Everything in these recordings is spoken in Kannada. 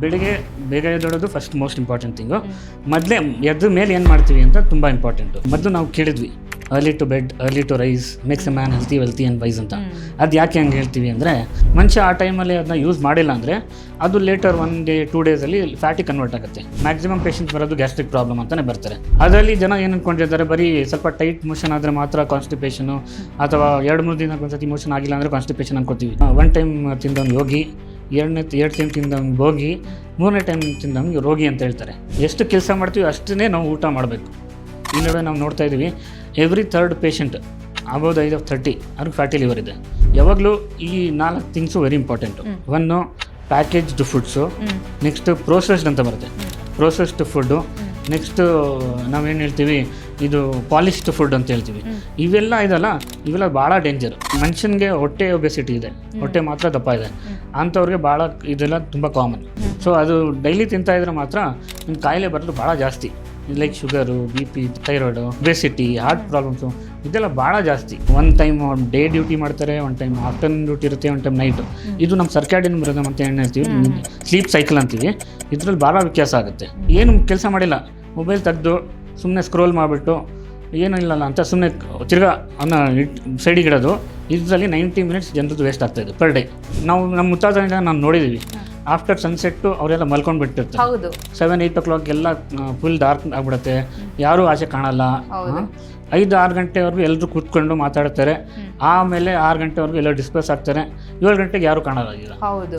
ಬೆಳಿಗ್ಗೆ ಬೇಗ ಎದ್ದೋಡೋದು ಫಸ್ಟ್ ಮೋಸ್ಟ್ ಇಂಪಾರ್ಟೆಂಟ್ ಥಿಂಗು. ಮೊದಲೇ ಎದ್ದ ಮೇಲೆ ಏನು ಮಾಡ್ತೀವಿ ಅಂತ ತುಂಬ ಇಂಪಾರ್ಟೆಂಟು. ಮೊದಲು ನಾವು ಕೇಳಿದ್ವಿ early to bed early to rise makes a man healthy wealthy and wise ಅಂತ. ಅದು ಯಾಕೆ ಹಂಗೆ ಹೇಳ್ತೀವಿ ಅಂದರೆ, ಮನುಷ್ಯ ಆ ಟೈಮಲ್ಲಿ ಅದನ್ನ ಯೂಸ್ ಮಾಡಿಲ್ಲ ಅಂದರೆ ಅದು later 1 day 2 days fatty convert ಆಗುತ್ತೆ. ಮ್ಯಾಕ್ಸಿಮಮ್ ಪೇಷಂಟ್ಸ್ ಬರೋದು ಗ್ಯಾಸ್ಟ್ರಿಕ್ ಪ್ರಾಬ್ಲಮ್ ಅಂತಲೇ ಬರ್ತಾರೆ. ಅದರಲ್ಲಿ ಜನ ಏನು ಅಂದ್ಕೊಂಡಿರ್ತಾರೆ, ಬರೀ ಸ್ವಲ್ಪ ಟೈಟ್ ಮೋಷನ್ ಆದರೆ ಮಾತ್ರ ಕಾನ್ಸ್ಟಿಪೇಷನು, ಅಥವಾ 2-3 ದಿನಕ್ಕೆ ಒಂದ್ಸತಿ ಮೋಷನ್ ಆಗಿಲ್ಲ ಅಂದರೆ ಕಾನ್ಸ್ಟಿಪೇಷನ್ ಅನ್ಕೋತೀವಿ. 1 time ತಿಂದವನು ಯೋಗಿ, 2 ಟೈಮ್ ತಿಂದವನು ಭೋಗಿ, 3ನೇ ಟೈಮ್ ತಿಂದವನಿಗೆ ರೋಗಿ ಅಂತ ಹೇಳ್ತಾರೆ. ಎಷ್ಟು ಕೆಲಸ ಮಾಡ್ತೀವಿ ಅಷ್ಟೇ ನಾವು ಊಟ ಮಾಡಬೇಕು. ಈ ನಡುವೆ ನಾವು ನೋಡ್ತಾ ಇದ್ದೀವಿ, every 3rd patient above the age of 30 ಅವ್ರಿಗೆ ಫ್ಯಾಟಿ ಲಿವರ್ ಇದೆ. ಯಾವಾಗಲೂ ಈ 4 ಥಿಂಗ್ಸು ವೆರಿ ಇಂಪಾರ್ಟೆಂಟು. ಒಂದು ಪ್ಯಾಕೇಜ್ಡ್ ಫುಡ್ಸು, ನೆಕ್ಸ್ಟ್ ಪ್ರೋಸೆಸ್ಡ್ ಅಂತ ಬರುತ್ತೆ, ಪ್ರೋಸೆಸ್ಡ್ ಫುಡ್ಡು, ನೆಕ್ಸ್ಟು ನಾವೇನು ಹೇಳ್ತೀವಿ ಇದು ಪಾಲಿಶ್ಡ್ ಫುಡ್ ಅಂತ ಹೇಳ್ತೀವಿ. ಇವೆಲ್ಲ ಇದಲ್ಲ, ಇವೆಲ್ಲ ಭಾಳ ಡೇಂಜರ್. ಮನುಷ್ಯನಿಗೆ ಹೊಟ್ಟೆ ಒಬೆಸಿಟಿ ಇದೆ, ಹೊಟ್ಟೆ ಮಾತ್ರ ದಪ್ಪ ಇದೆ ಅಂಥವ್ರಿಗೆ ಭಾಳ ಇದೆಲ್ಲ ತುಂಬ ಕಾಮನ್. ಸೊ ಅದು ಡೈಲಿ ತಿಂತಾ ಇದ್ರೆ ಮಾತ್ರ ನಿಮ್ಮ ಕಾಯಿಲೆ ಬರೋದು ಭಾಳ ಜಾಸ್ತಿ. Like sugar, BP, thyroid, obesity, heart problems ಇದೆಲ್ಲ ಭಾಳ ಜಾಸ್ತಿ. 1 time ಡೇ ಡ್ಯೂಟಿ ಮಾಡ್ತಾರೆ, 1 time ಆಫ್ಟರ್ನೂನ್ ಡ್ಯೂಟಿ ಇರುತ್ತೆ, 1 time ನೈಟು. ಇದು ನಮ್ಮ ಸರ್ಕ್ಯಾಡಿಯನ್ ರಿದಮ್ ಅಂತ ಏನು ಹೇಳ್ತೀವಿ, ಸ್ಲೀಪ್ ಸೈಕಲ್ ಅಂತೀವಿ. ಇದರಲ್ಲಿ ಭಾಳ ವ್ಯತ್ಯಾಸ ಆಗುತ್ತೆ. ಏನು ಕೆಲಸ ಮಾಡಿಲ್ಲ, ಮೊಬೈಲ್ ತೆಗೆದು ಸುಮ್ಮನೆ ಸ್ಕ್ರೋಲ್ ಮಾಡಿಬಿಟ್ಟು ಏನೂ ಇಲ್ಲಲ್ಲ ಅಂತ ಸುಮ್ಮನೆ ತಿರ್ಗಾ ಅನ್ನ ಸೈಡಿಗೆ ಇಡೋದು, ಇದರಲ್ಲಿ 90 minutes ಜನರದ್ದು ವೇಸ್ಟ್ ಆಗ್ತಾಯಿದೆ ಪರ್ ಡೇ. ನಾವು ನಮ್ಮ ಮುತ್ತಾದಿಂದ ನಾವು ನೋಡಿದ್ದೀವಿ, ಆಫ್ಟರ್ ಸನ್ಸೆಟ್ಟು ಅವರೆಲ್ಲ ಮಲ್ಕೊಂಡು ಬಿಟ್ಟಿರ್ತಾರೆ. 7-8 o'clock ಎಲ್ಲ ಫುಲ್ ಡಾರ್ಕ್ ಆಗಿಬಿಡುತ್ತೆ, ಯಾರೂ ಆಚೆ ಕಾಣಲ್ಲ. 5-6 ಗಂಟೆವರೆಗೂ ಎಲ್ಲರೂ ಕೂತ್ಕೊಂಡು ಮಾತಾಡ್ತಾರೆ. ಆಮೇಲೆ 6 ಗಂಟೆವರೆಗೂ ಎಲ್ಲ ಡಿಸ್ಪರ್ಸ್ ಆಗ್ತಾರೆ. 7 ಗಂಟೆಗೆ ಯಾರೂ ಕಾಣೋದಾಗಿಲ್ಲ.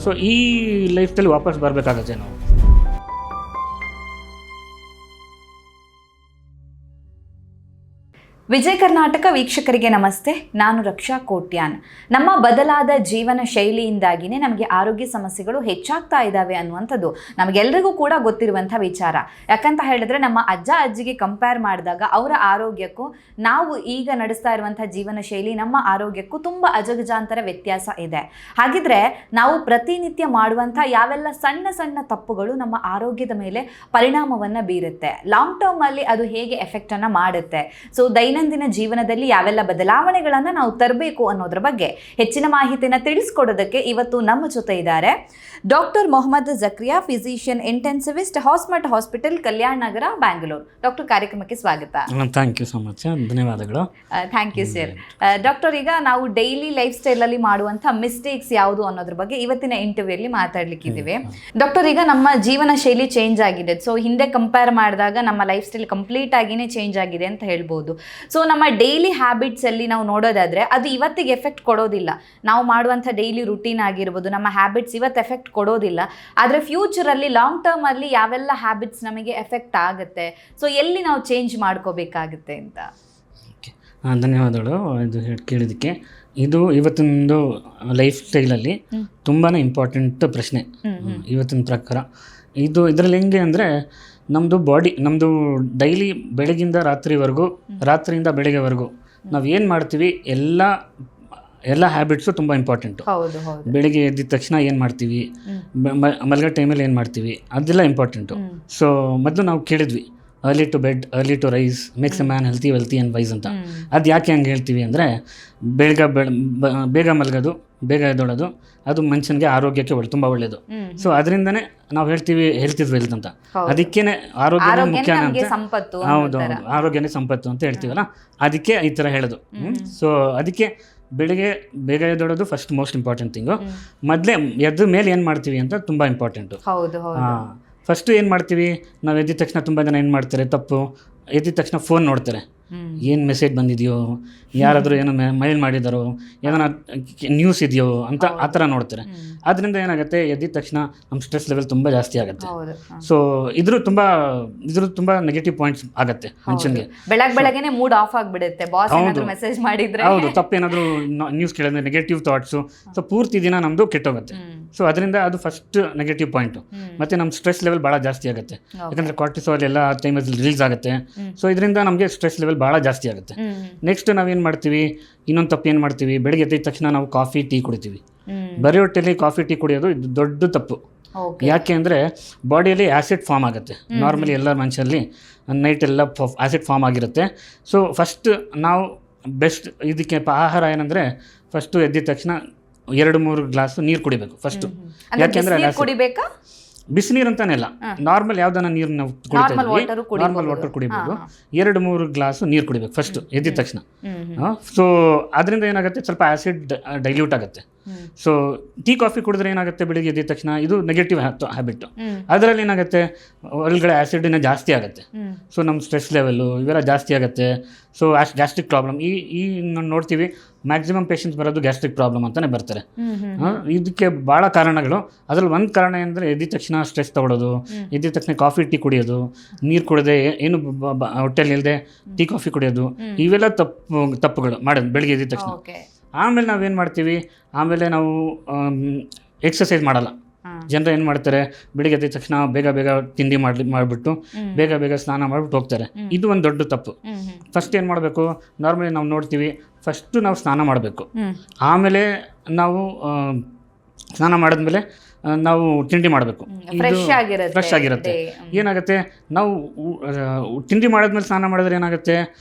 ಸೊ ಈ ಲೈಫ್ದಲ್ಲಿ ವಾಪಸ್ ಬರಬೇಕಾಗತ್ತೆ ನಾವು. ವಿಜಯ ಕರ್ನಾಟಕ ವೀಕ್ಷಕರಿಗೆ ನಮಸ್ತೆ. ನಾನು ರಕ್ಷಾ ಕೋಟ್ಯಾನ್. ನಮ್ಮ ಬದಲಾದ ಜೀವನ ಶೈಲಿಯಿಂದಾಗಿಯೇ ನಮಗೆ ಆರೋಗ್ಯ ಸಮಸ್ಯೆಗಳು ಹೆಚ್ಚಾಗ್ತಾ ಇದ್ದಾವೆ ಅನ್ನುವಂಥದ್ದು ನಮಗೆಲ್ಲರಿಗೂ ಕೂಡ ಗೊತ್ತಿರುವಂಥ ವಿಚಾರ. ಯಾಕಂತ ಹೇಳಿದ್ರೆ ನಮ್ಮ ಅಜ್ಜ ಅಜ್ಜಿಗೆ ಕಂಪೇರ್ ಮಾಡಿದಾಗ ಅವರ ಆರೋಗ್ಯಕ್ಕೂ ನಾವು ಈಗ ನಡೆಸ್ತಾ ಇರುವಂಥ ಜೀವನ ಶೈಲಿ ನಮ್ಮ ಆರೋಗ್ಯಕ್ಕೂ ತುಂಬ ಅಜಗಜಾಂತರ ವ್ಯತ್ಯಾಸ ಇದೆ. ಹಾಗಿದ್ರೆ ನಾವು ಪ್ರತಿನಿತ್ಯ ಮಾಡುವಂಥ ಯಾವೆಲ್ಲ ಸಣ್ಣ ಸಣ್ಣ ತಪ್ಪುಗಳು ನಮ್ಮ ಆರೋಗ್ಯದ ಮೇಲೆ ಪರಿಣಾಮವನ್ನು ಬೀರುತ್ತೆ, ಲಾಂಗ್ ಟರ್ಮ್ ಅಲ್ಲಿ ಅದು ಹೇಗೆ ಎಫೆಕ್ಟನ್ನು ಮಾಡುತ್ತೆ, ಸೊ ದೈನಂದಿನ ಜೀವನದಲ್ಲಿ ಯಾವೆಲ್ಲ ಬದಲಾವಣೆಗಳನ್ನು ನಾವು ತರಬೇಕು ಅನ್ನೋದ್ರ ಬಗ್ಗೆ ಹೆಚ್ಚಿನ ಮಾಹಿತಿನ ತಿಳಿಸ್ಕೊಡೋದಕ್ಕೆ ಇವತ್ತು ನಮ್ಮ ಜೊತೆ ಇದ್ದಾರೆ doctor Mohammed Zakaria, physician intensivist, Hosmat hospital, Kalyan Nagar, Bangalore. Doctor, ಕಾರ್ಯಕ್ರಮಕ್ಕೆ ಸ್ವಾಗತ. ಥ್ಯಾಂಕ್ ಯು ಸೊ ಮಚ್, ಧನ್ಯವಾದಗಳು. Thank you sir. ಡಾಕ್ಟರ್, ಈಗ ನಾವು ಡೈಲಿ ಲೈಫ್ ಸ್ಟೈಲಲ್ಲಿ ಮಾಡುವಂಥ ಮಿಸ್ಟೇಕ್ಸ್ ಯಾವುದು ಅನ್ನೋದ್ರ ಬಗ್ಗೆ ಇವತ್ತಿನ ಇಂಟರ್ವ್ಯೂಲಿ ಮಾತಾಡ್ಲಿಕ್ಕಿದ್ದೀವಿ. ಡಾಕ್ಟರ್, ಈಗ ನಮ್ಮ ಜೀವನ ಶೈಲಿ ಚೇಂಜ್ ಆಗಿದೆ. ಸೊ ಹಿಂದೆ ಕಂಪೇರ್ ಮಾಡಿದಾಗ ನಮ್ಮ ಲೈಫ್ ಸ್ಟೈಲ್ ಕಂಪ್ಲೀಟ್ ಆಗಿನೇ ಚೇಂಜ್ ಆಗಿದೆ ಅಂತ ಹೇಳ್ಬೋದು. ಸೊ ನಮ್ಮ ಡೈಲಿ ಹ್ಯಾಬಿಟ್ಸಲ್ಲಿ ನಾವು ನೋಡೋದಾದರೆ ಅದು ಇವತ್ತಿಗೆ ಎಫೆಕ್ಟ್ ಕೊಡೋದಿಲ್ಲ. ನಾವು ಮಾಡುವಂಥ ಡೈಲಿ ರುಟೀನ್ ಆಗಿರ್ಬೋದು, ನಮ್ಮ ಹ್ಯಾಬಿಟ್ಸ್ ಇವತ್ತು ಎಫೆಕ್ಟ್ ಕೊಡೋದಿಲ್ಲ. ಆದರೆ ಫ್ಯೂಚರಲ್ಲಿ ಲಾಂಗ್ ಟರ್ಮಲ್ಲಿ ಯಾವೆಲ್ಲ ಹ್ಯಾಬಿಟ್ಸ್ ನಮಗೆ ಎಫೆಕ್ಟ್ ಆಗುತ್ತೆ, ಸೊ ಎಲ್ಲಿ ನಾವು ಚೇಂಜ್ ಮಾಡ್ಕೋಬೇಕಾಗುತ್ತೆ ಅಂತ. ಧನ್ಯವಾದಗಳು ಇದು ಕೇಳಿದ್ದಕ್ಕೆ. ಇದು ಇವತ್ತಿನ ಲೈಫ್ ಸ್ಟೈಲಲ್ಲಿ ತುಂಬಾ ಇಂಪಾರ್ಟೆಂಟ್ ಪ್ರಶ್ನೆ ಇವತ್ತಿನ ಪ್ರಕಾರ. ಇದರಲ್ಲಿ ಹೆಂಗೆ ಅಂದರೆ, ನಮ್ಮದು ಬಾಡಿ, ನಮ್ಮದು ಡೈಲಿ ಬೆಳಗಿಂದ ರಾತ್ರಿವರೆಗೂ, ರಾತ್ರಿಯಿಂದ ಬೆಳಗ್ಗೆವರೆಗೂ ನಾವು ಏನು ಮಾಡ್ತೀವಿ ಎಲ್ಲ ಹ್ಯಾಬಿಟ್ಸು ತುಂಬ ಇಂಪಾರ್ಟೆಂಟು. ಬೆಳಿಗ್ಗೆ ಎದ್ದಿದ ತಕ್ಷಣ ಏನು ಮಾಡ್ತೀವಿ, ಮಲಗೋ ಟೈಮಲ್ಲಿ ಏನು ಮಾಡ್ತೀವಿ, ಅದೆಲ್ಲ ಇಂಪಾರ್ಟೆಂಟು. ಸೊ ಮೊದಲು ನಾವು ಕೇಳಿದ್ವಿ early to bed early to rise makes a man healthy wealthy and wise ಅಂತ. ಅದು ಯಾಕೆ ಹಂಗೆ ಹೇಳ್ತೀವಿ ಅಂದರೆ, ಬೇಗ ಮಲಗೋದು, ಬೇಗ ಎದ್ದೋಳೋದು ಅದು ಮನುಷ್ಯನಿಗೆ ಆರೋಗ್ಯಕ್ಕೆ ತುಂಬ ಒಳ್ಳೆಯದು. ಸೊ ಅದರಿಂದನೇ ನಾವು ಹೇಳ್ತೀವಿ ಹೆಲ್ತ್ ಇಸ್ ವೆಲ್ತ್ ಅಂತ. ಅದಕ್ಕೇನೆ ಆರೋಗ್ಯನೇ ಮುಖ್ಯ ಅಂತ. ಹೌದು, ಆರೋಗ್ಯನೇ ಸಂಪತ್ತು ಅಂತ ಹೇಳ್ತೀವಲ್ಲ, ಅದಕ್ಕೆ ಈ ಥರ ಹೇಳೋದು. ಸೊ ಅದಕ್ಕೆ ಬೆಳಿಗ್ಗೆ ಬೇಗ ಎದ್ದೋಡೋದು ಫಸ್ಟ್ ಮೋಸ್ಟ್ ಇಂಪಾರ್ಟೆಂಟ್ ಥಿಂಗು. ಮೊದಲೇ ಎದ್ದ ಮೇಲೆ ಏನು ಮಾಡ್ತೀವಿ ಅಂತ ತುಂಬ ಇಂಪಾರ್ಟೆಂಟು. ಫಸ್ಟು ಏನು ಮಾಡ್ತೀವಿ, ನಾವು ಎದ್ದಿದ ತಕ್ಷಣ ತುಂಬ ಜನ ಏನು ಮಾಡ್ತಾರೆ ತಪ್ಪು, ಎದ್ದಿದ ತಕ್ಷಣ ಫೋನ್ ನೋಡ್ತಾರೆ, ಏನು ಮೆಸೇಜ್ ಬಂದಿದೆಯೋ, ಯಾರಾದರೂ ಏನೋ ಮೈಲ್ ಮಾಡಿದಾರೋ, ಏನಾರ ನ್ಯೂಸ್ ಇದೆಯೋ ಅಂತ ಆ ಥರ ನೋಡ್ತಾರೆ. ಅದರಿಂದ ಏನಾಗುತ್ತೆ, ಎದ್ದಿದ ತಕ್ಷಣ ನಮ್ಮ ಸ್ಟ್ರೆಸ್ ಲೆವೆಲ್ ತುಂಬ ಜಾಸ್ತಿ ಆಗುತ್ತೆ. ಸೊ ಇದ್ರ ತುಂಬ ನೆಗೆಟಿವ್ ಪಾಯಿಂಟ್ಸ್ ಆಗುತ್ತೆ ಮನುಷ್ಯನಿಗೆ. ಬೆಳಗ್ಗೆ ಮೂಡ್ ಆಫ್ ಆಗಿಬಿಡುತ್ತೆ, ಬಾಸ್ ಏನಾದರೂ ಮೆಸೇಜ್ ಮಾಡಿದ್ರೆ, ಹೌದು, ತಪ್ಪೇನಾದರೂ ನ್ಯೂಸ್ ಕೇಳಿದ್ರೆ ನೆಗೆಟಿವ್ ಥಾಟ್ಸು, ಸೊ ಪೂರ್ತಿ ದಿನ ನಮ್ಮದು ಕೆಟ್ಟೋಗುತ್ತೆ. ಸೊ ಅದರಿಂದ ಅದು ಫಸ್ಟ್ ನೆಗೆಟಿವ್ ಪಾಯಿಂಟು. ಮತ್ತು ನಮ್ಮ ಸ್ಟ್ರೆಸ್ ಲೆವೆಲ್ ಭಾಳ ಜಾಸ್ತಿ ಆಗುತ್ತೆ, ಯಾಕಂದರೆ ಕಾರ್ಟಿಸಾಲ್ ಎಲ್ಲ ಟೈಮಲ್ಲಿ ರಿಲೀಸ್ ಆಗುತ್ತೆ. ಸೊ ಇದರಿಂದ ನಮಗೆ ಸ್ಟ್ರೆಸ್ ಲೆವೆಲ್ ಭಾಳ ಜಾಸ್ತಿ ಆಗುತ್ತೆ. ನೆಕ್ಸ್ಟ್ ನಾವೇನು ಮಾಡ್ತೀವಿ, ಇನ್ನೊಂದು ತಪ್ಪು ಏನು ಮಾಡ್ತೀವಿ, ಬೆಳಗ್ಗೆ ಎದ್ದಿದ ತಕ್ಷಣ ನಾವು ಕಾಫಿ ಟೀ ಕುಡಿತೀವಿ. ಬರೀ ಹೊಟ್ಟೆಯಲ್ಲಿ ಕಾಫಿ ಟೀ ಕುಡಿಯೋದು ಇದು ದೊಡ್ಡ ತಪ್ಪು. ಯಾಕೆ ಅಂದರೆ ಬಾಡಿಯಲ್ಲಿ ಆ್ಯಸಿಡ್ ಫಾರ್ಮ್ ಆಗುತ್ತೆ. ನಾರ್ಮಲಿ ಎಲ್ಲ ಮನುಷ್ಯರಲ್ಲಿ ನೈಟ್ ಎಲ್ಲ ಆ್ಯಸಿಡ್ ಫಾರ್ಮ್ ಆಗಿರುತ್ತೆ. ಸೊ ಫಸ್ಟ್ ನಾವು ಬೆಸ್ಟ್ ಇದಕ್ಕೆ ಆಹಾರ ಏನಂದರೆ, ಫಸ್ಟು ಎದ್ದಿದ ತಕ್ಷಣ 2-3 ಗ್ಲಾಸ್ ನೀರು ಕುಡಿಬೇಕು ಫಸ್ಟು. ಯಾಕೆಂದರೆ ಬಿಸಿನೀರು ಅಂತಾನೆ ಇಲ್ಲ, ನಾರ್ಮಲ್ ಯಾವ್ದಾನ ನೀರು ನಾವು ಕುಡಿತಾ ಇದ್ವಿ, ನಾರ್ಮಲ್ ವಾಟರ್ ಕುಡಿಬೋದು. 2-3 ಗ್ಲಾಸ್ ನೀರು ಕುಡಿಬೇಕು ಫಸ್ಟ್ ಎದ್ದಿದ ತಕ್ಷಣ. ಸೊ ಅದರಿಂದ ಏನಾಗುತ್ತೆ, ಸ್ವಲ್ಪ ಆ್ಯಸಿಡ್ ಡೈಲ್ಯೂಟ್ ಆಗುತ್ತೆ. ಸೊ ಟೀ ಕಾಫಿ ಕುಡಿದ್ರೆ ಏನಾಗುತ್ತೆ, ಬೆಳಿಗ್ಗೆ ಎದ್ದಿದ ತಕ್ಷಣ ಇದು ನೆಗೆಟಿವ್ ಹ್ಯಾಬಿಟ್. ಅದರಲ್ಲಿ ಏನಾಗುತ್ತೆ, ಒಳಗಡೆ ಆ್ಯಸಿಡ್ ಜಾಸ್ತಿ ಆಗುತ್ತೆ. ಸೊ ನಮ್ಮ ಸ್ಟ್ರೆಸ್ ಲೆವೆಲ್ಲು ಇವೆಲ್ಲ ಜಾಸ್ತಿ ಆಗುತ್ತೆ. ಸೊ ಗ್ಯಾಸ್ಟ್ರಿಕ್ ಪ್ರಾಬ್ಲಮ್ ಈ ನಾವು ನೋಡ್ತೀವಿ, ಮ್ಯಾಕ್ಸಿಮಮ್ ಪೇಷಂಟ್ಸ್ ಬರೋದು ಗ್ಯಾಸ್ಟ್ರಿಕ್ ಪ್ರಾಬ್ಲಮ್ ಅಂತಲೇ ಬರ್ತಾರೆ. ಇದಕ್ಕೆ ಭಾಳ ಕಾರಣಗಳು. ಅದ್ರಲ್ಲಿ ಒಂದು ಕಾರಣ ಏನಂದರೆ ಎದ್ದಿದ ತಕ್ಷಣ ಸ್ಟ್ರೆಸ್ ತಗೊಳ್ಳೋದು, ಎದ್ದಿದ ತಕ್ಷಣ ಕಾಫಿ ಟೀ ಕುಡಿಯೋದು, ನೀರು ಕುಡಿದೆ ಏನು ಹೊಟ್ಟೆಲಿ ಇಲ್ಲದೆ ಟೀ ಕಾಫಿ ಕುಡಿಯೋದು, ಇವೆಲ್ಲ ತಪ್ಪುಗಳು ಮಾಡೋದು ಬೆಳಿಗ್ಗೆ ಎದ್ದಿದ ತಕ್ಷಣ. ಆಮೇಲೆ ನಾವೇನು ಮಾಡ್ತೀವಿ, ಆಮೇಲೆ ನಾವು ಎಕ್ಸಸೈಸ್ ಮಾಡಲ್ಲ. ಜನರು ಏನು ಮಾಡ್ತಾರೆ, ಬೆಳಿಗ್ಗೆ ಎದ್ದ ತಕ್ಷಣ ಬೇಗ ತಿಂಡಿ ಮಾಡಿಬಿಟ್ಟು ಬೇಗ ಸ್ನಾನ ಮಾಡಿಬಿಟ್ಟು ಹೋಗ್ತಾರೆ. ಇದು ಒಂದು ದೊಡ್ಡ ತಪ್ಪು. ಫಸ್ಟ್ ಏನು ಮಾಡಬೇಕು, ನಾರ್ಮಲಿ ನಾವು ನೋಡ್ತೀವಿ, ಫಸ್ಟು ನಾವು ಸ್ನಾನ ಮಾಡಬೇಕು. ಆಮೇಲೆ ನಾವು ಸ್ನಾನ ಮಾಡಿದ್ಮೇಲೆ ನಾವು ತಿಂಡಿ ಮಾಡಬೇಕು. ಫ್ರೆಶ್ ಆಗಿರುತ್ತೆ. ಏನಾಗುತ್ತೆ, ನಾವು ತಿಂಡಿ ಮಾಡಿದ್ಮೇಲೆ ಸ್ನಾನ ಮಾಡಿದ್ರೆ ಏನಾಗುತ್ತೆ,